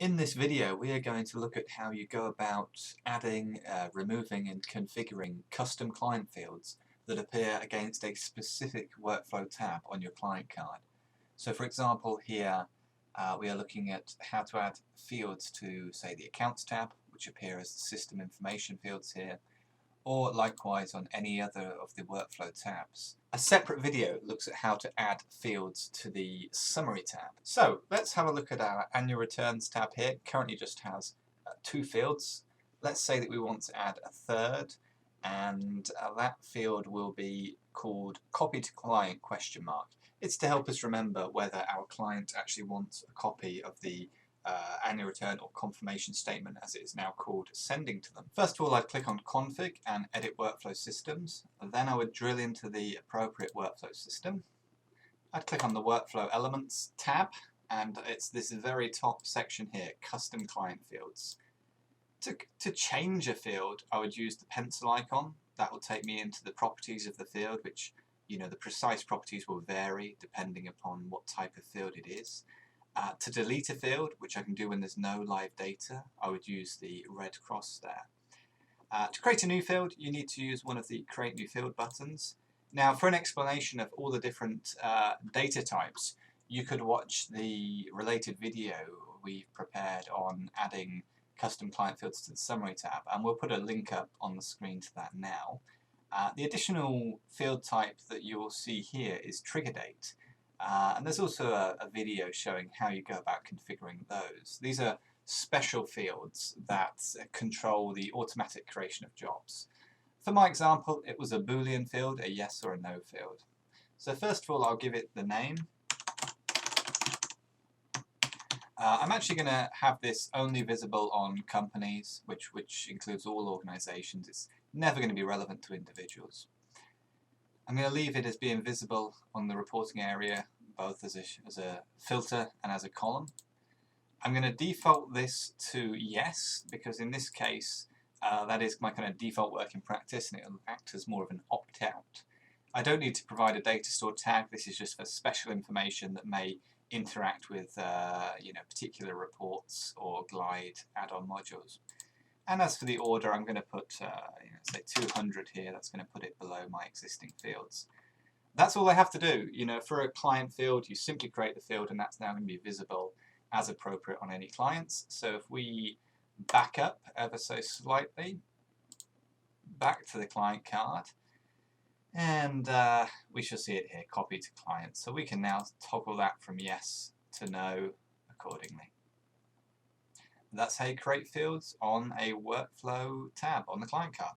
In this video, we are going to look at how you go about adding, removing and configuring custom client fields that appear against a specific workflow tab on your client card. So for example, here we are looking at how to add fields to, say, the Accounts tab, which appear as the System Information fields here, or likewise on any other of the workflow tabs. A separate video looks at how to add fields to the Summary tab. So let's have a look at our Annual Returns tab here. It currently just has two fields. Let's say that we want to add a third, and that field will be called Copy to Client ? It's to help us remember whether our client actually wants a copy of the annual return or confirmation statement, as it is now called, sending to them. First of all, I'd click on Config and Edit Workflow Systems. Then I would drill into the appropriate workflow system. I'd click on the Workflow Elements tab, and it's this very top section here, Custom Client Fields. To change a field, I would use the pencil icon. That will take me into the properties of the field, which, the precise properties will vary depending upon what type of field it is. To delete a field, which I can do when there's no live data, I would use the red cross there. To create a new field, you need to use one of the Create New Field buttons. Now, for an explanation of all the different data types, you could watch the related video we've prepared on adding custom client fields to the Summary tab, and we'll put a link up on the screen to that now. The additional field type that you'll see here is trigger date. And there's also a video showing how you go about configuring those. These are special fields that control the automatic creation of jobs. For my example, it was a Boolean field, a yes or a no field. So first of all, I'll give it the name. I'm actually going to have this only visible on companies, which includes all organizations. It's never going to be relevant to individuals. I'm going to leave it as being visible on the reporting area, both as a filter and as a column. I'm going to default this to yes, because in this case, that is my kind of default working practice, and it will act as more of an opt-out. I don't need to provide a data store tag. This is just for special information that may interact with particular reports or Glide add-on modules. And as for the order, I'm going to put, say 200 here. That's going to put it below my existing fields. That's all I have to do. For a client field, you simply create the field, and that's now going to be visible as appropriate on any clients. So if we back up ever so slightly, back to the client card, and we shall see it here, Copy to Client. So we can now toggle that from yes to no accordingly. That's how you create fields on a workflow tab on the client card.